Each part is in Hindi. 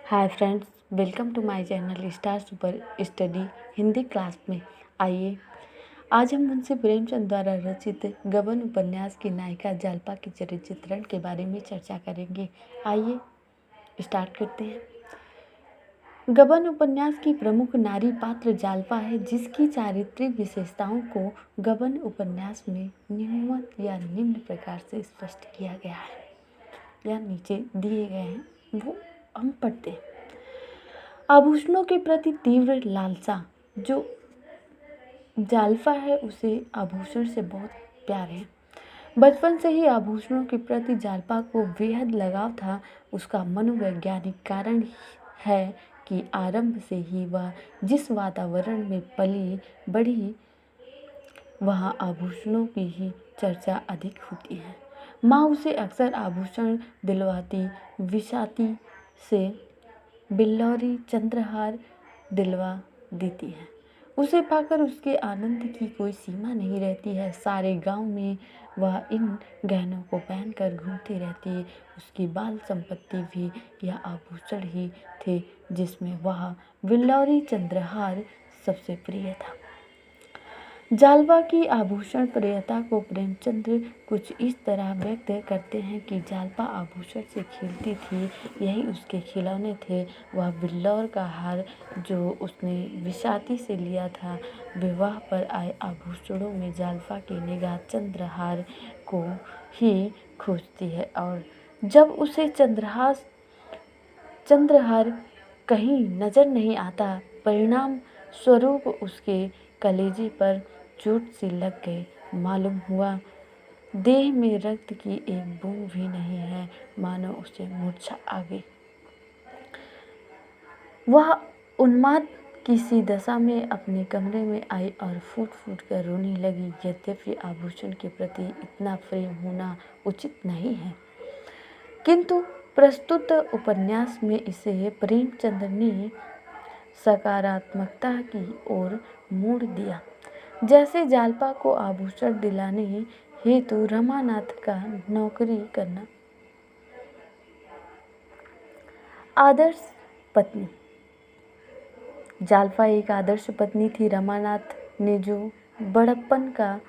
Hi friends, welcome to my channel star super study Hindi class में। आइए आज हम मुंशी प्रेमचंद द्वारा रचित गबन उपन्यास की नायिका जालपा के चरित्र चित्रण के बारे में चर्चा करेंगे। आइए स्टार्ट करते हैं। गबन उपन्यास की प्रमुख नारी पात्र जालपा है, जिसकी चारित्रिक विशेषताओं को गबन उपन्यास में निम्न प्रकार से स्पष्ट किया गया है या नीचे दिए गए हैं, वो हम पढ़ते हैं। आभूषणों के प्रति तीव्र लालसा। जो जालपा है उसे आभूषण से बहुत प्यार है। बचपन से ही आभूषणों के प्रति जालपा को बेहद लगाव था। उसका मनोवैज्ञानिक कारण है कि आरंभ से ही वह जिस वातावरण में पली बढ़ी, वहाँ आभूषणों की ही चर्चा अधिक होती है। माँ उसे अक्सर आभूषण दिलवाती, विसाती से बिल्लौरी चंद्रहार दिलवा देती है। उसे पाकर उसके आनंद की कोई सीमा नहीं रहती है। सारे गांव में वह इन गहनों को पहनकर घूमती रहती है। उसकी बाल संपत्ति भी यह आभूषण ही थे, जिसमें वह बिल्लौरी चंद्रहार सबसे प्रिय था। जालपा की आभूषण प्रियता को प्रेमचंद कुछ इस तरह व्यक्त करते हैं कि जालपा आभूषण से खेलती थी, यही उसके खिलौने थे। वह बिल्लौर का हार जो उसने विसाती से लिया था, विवाह पर आए आभूषणों में जालपा की निगाह चंद्रहार को ही खोजती है, और जब उसे चंद्रहार कहीं नजर नहीं आता, परिणाम स्वरूप उसके कलेजे पर चोट सी लग गई। मालूम हुआ देह में रक्त की एक बूंद भी नहीं है, मानो उसे मूर्छा आ गई। वह उन्माद की सी दशा में अपने कमरे में आई और फूट फूट कर रोने लगी। यद्यपि आभूषण के प्रति इतना प्रेम होना उचित नहीं है, किंतु प्रस्तुत उपन्यास में इसे प्रेमचंद ने सकारात्मकता की ओर मोड़ दिया। जैसे जालपा को आभूषण दिलाने हेतु रमानाथ का नौकरी करना। आदर्श पत्नी। जालपा एक आदर्श पत्नी थी। रमानाथ ने जो बड़प्पन का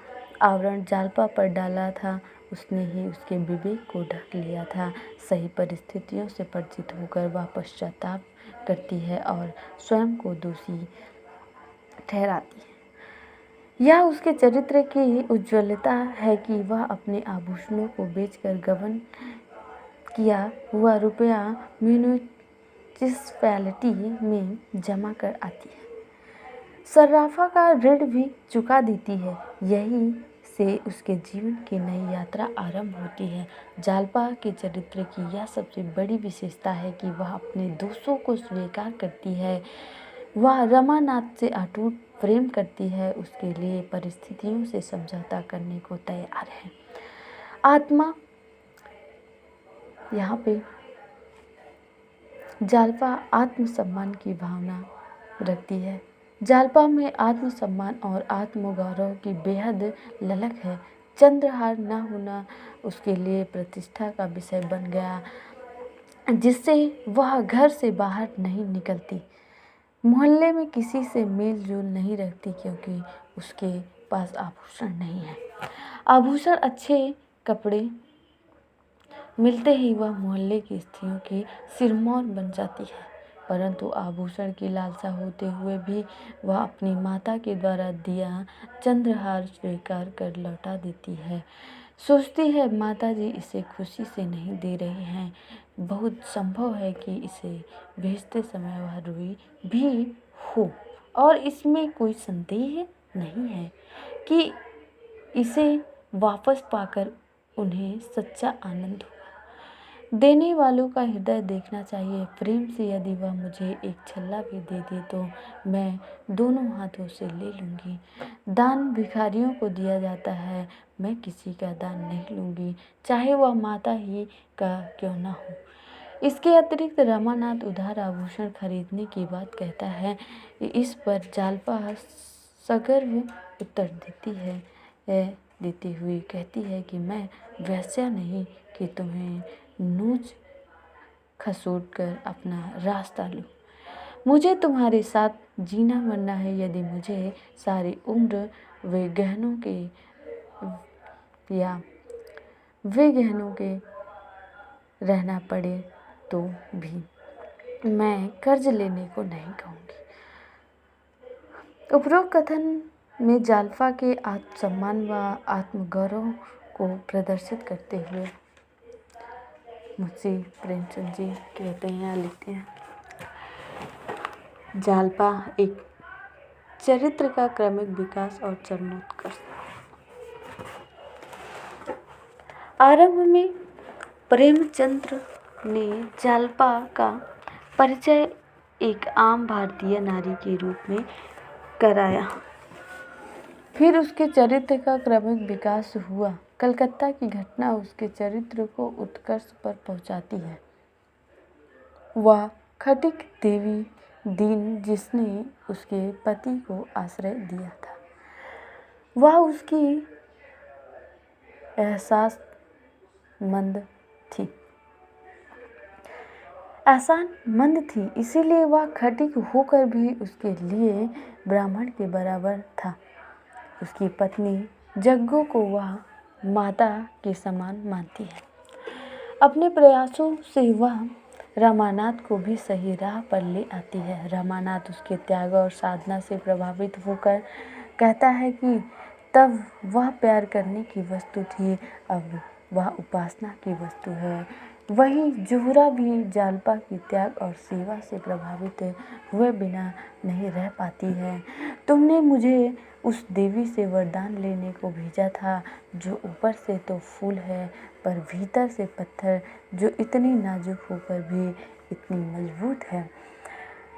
आवरण जालपा पर डाला था, उसने ही उसके विवेक को ढक लिया था। सही परिस्थितियों से परिचित होकर वह पश्चाताप करती है और स्वयं को दोषी ठहराती है। यह उसके चरित्र की उज्ज्वलता है कि वह अपने आभूषणों को बेचकर गबन किया हुआ रुपया म्यूनिसिपैलिटी में जमा कर आती है। सर्राफा का ऋण भी चुका देती है। यही से उसके जीवन की नई यात्रा आरंभ होती है। जालपा के चरित्र की यह सबसे बड़ी विशेषता है कि वह अपने दोषों को स्वीकार करती है। वह रमानाथ से अटूट प्रेम करती है, उसके लिए परिस्थितियों से समझौता करने को तैयार है। आत्मा। यहाँ पे जालपा आत्मसम्मान की भावना रखती है। जालपा में आत्मसम्मान और आत्मगौरव की बेहद ललक है। चंद्रहार न होना उसके लिए प्रतिष्ठा का विषय बन गया, जिससे वह घर से बाहर नहीं निकलती। मोहल्ले में किसी से मेल जोल नहीं रखती, क्योंकि उसके पास आभूषण नहीं है। आभूषण अच्छे कपड़े मिलते ही वह मोहल्ले की स्त्रियों की सिरमौर बन जाती है, परंतु आभूषण की लालसा होते हुए भी वह अपनी माता के द्वारा दिया चंद्रहार स्वीकार कर लौटा देती है। सोचती है माताजी इसे खुशी से नहीं दे रही हैं। बहुत संभव है कि इसे भेजते समय वह रोई भी हो, और इसमें कोई संदेह नहीं है कि इसे वापस पाकर उन्हें सच्चा आनंद होगा। देने वालों का हृदय देखना चाहिए। प्रेम से यदि वह मुझे एक छल्ला भी दे दे तो मैं दोनों हाथों से ले लूँगी। दान भिखारियों को दिया जाता है, मैं किसी का दान नहीं लूँगी, चाहे वह माता ही का क्यों ना हो। इसके अतिरिक्त रमानाथ उधार आभूषण खरीदने की बात कहता है। इस पर जालपा सगर्व उत्तर देती हुई कहती है कि मैं वैश्या नहीं कि तुम्हें नूच खसोट कर अपना रास्ता लूँ। मुझे तुम्हारे साथ जीना मरना है, यदि मुझे सारी उम्र वे गहनों के रहना पड़े तो भी मैं कर्ज लेने को नहीं कहूँगी। उपरोक्त कथन में जाल्पा के आत्मसम्मान व आत्मगौरव को प्रदर्शित करते हुए मुंशी प्रेमचंद जी कहते हैं, लिखते हैं, जाल्पा एक चरित्र का क्रमिक विकास और चरमोत्कर्ष। आरंभ में प्रेमचंद्र ने जाल्पा का परिचय एक आम भारतीय नारी के रूप में कराया। फिर उसके चरित्र का क्रमिक विकास हुआ। कलकत्ता की घटना उसके चरित्र को उत्कर्ष पर पहुंचाती है। वह खटिक देवी दीन जिसने उसके पति को आश्रय दिया था, वह उसकी एहसानमंद थी, इसीलिए वह खटिक होकर भी उसके लिए ब्राह्मण के बराबर था। उसकी पत्नी जग्गू को वह माता के समान मानती है। अपने प्रयासों से वह रमानाथ को भी सही राह पर ले आती है। रमानाथ उसके त्याग और साधना से प्रभावित होकर कहता है कि तब वह प्यार करने की वस्तु थी, अब वह उपासना की वस्तु है। वहीं जोहरा भी जाल्पा की त्याग और सेवा से प्रभावित हुए बिना नहीं रह पाती है। तुमने मुझे उस देवी से वरदान लेने को भेजा था जो ऊपर से तो फूल है पर भीतर से पत्थर, जो इतनी नाजुक होकर भी इतनी मजबूत है।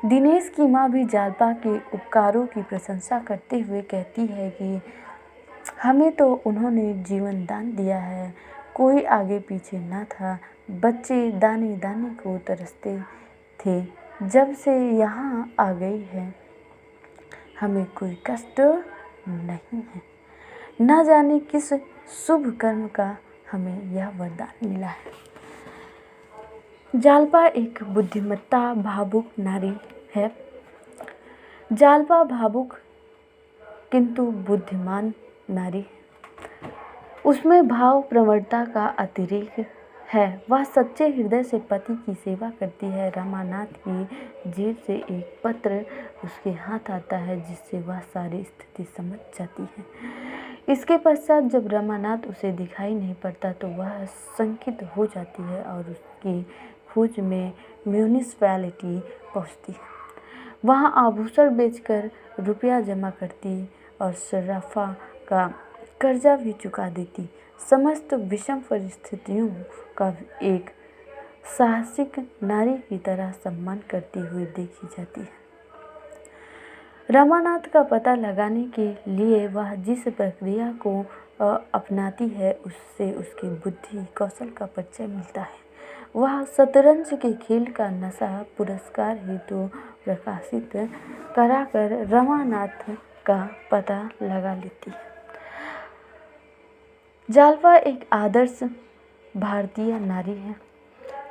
दिनेश की माँ भी जाल्पा के उपकारों की प्रशंसा करते हुए कहती है कि हमें तो उन्होंने जीवन दान दिया है, कोई आगे पीछे ना था, बच्चे दाने दाने को तरसते थे, जब से यहाँ आ गई है हमें कोई कष्ट नहीं है। न जाने किस शुभ कर्म का हमें यह वरदान मिला है। जाल्पा एक बुद्धिमत्ता भावुक नारी है। जाल्पा भावुक किंतु बुद्धिमान नारी है। उसमें भाव प्रवणता का अतिरेक है। वह सच्चे हृदय से पति की सेवा करती है। रमानाथ की जेब से एक पत्र उसके हाथ आता है जिससे वह सारी स्थिति समझ जाती है। इसके पश्चात जब रमानाथ उसे दिखाई नहीं पड़ता तो वह शंकित हो जाती है और उसकी खोज में म्यूनिसिपैलिटी पहुंचती है। वहाँ आभूषण बेचकर रुपया जमा करती और सर्राफा का कर्जा भी चुका देती। समस्त विषम परिस्थितियों का एक साहसिक नारी की तरह सम्मान करती हुई देखी जाती है। रमानाथ का पता लगाने के लिए वह जिस प्रक्रिया को अपनाती है उससे उसकी बुद्धि कौशल का परिचय मिलता है। वह शतरंज के खेल का नशा पुरस्कार हेतु प्रकाशित कराकर रमानाथ का पता लगा लेती है। जाल्पा एक आदर्श भारतीय नारी है।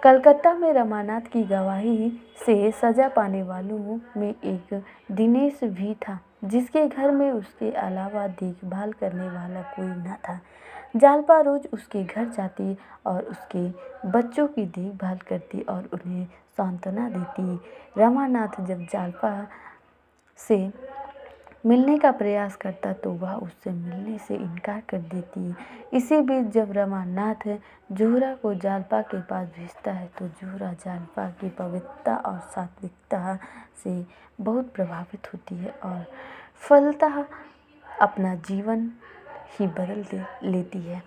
कलकत्ता में रमानाथ की गवाही से सजा पाने वालों में एक दिनेश भी था, जिसके घर में उसके अलावा देखभाल करने वाला कोई न था। जाल्पा रोज उसके घर जाती और उसके बच्चों की देखभाल करती और उन्हें सांत्वना देती। रमानाथ जब जाल्पा से मिलने का प्रयास करता तो वह उससे मिलने से इनकार कर देती। इसी बीच जब रमानाथ जोहरा को जाल्पा के पास भेजता है तो जोहरा जाल्पा की पवित्रता और सात्विकता से बहुत प्रभावित होती है और फलतः अपना जीवन ही बदल लेती है।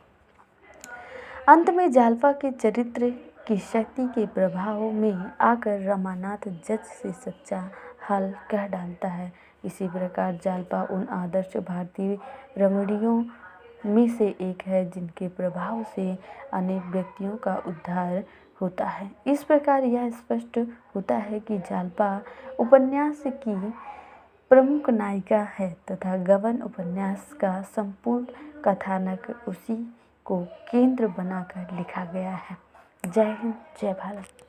अंत में जाल्पा के चरित्र की शक्ति के प्रभाव में आकर रमानाथ जज से सच्चा हाल कह डालता है। इसी प्रकार जाल्पा उन आदर्श भारतीय रमणियों में से एक है जिनके प्रभाव से अनेक व्यक्तियों का उद्धार होता है। इस प्रकार यह स्पष्ट होता है कि जाल्पा उपन्यास की प्रमुख नायिका है तथा गबन उपन्यास का संपूर्ण कथानक उसी को केंद्र बनाकर लिखा गया है। जय हिंद, जय भारत।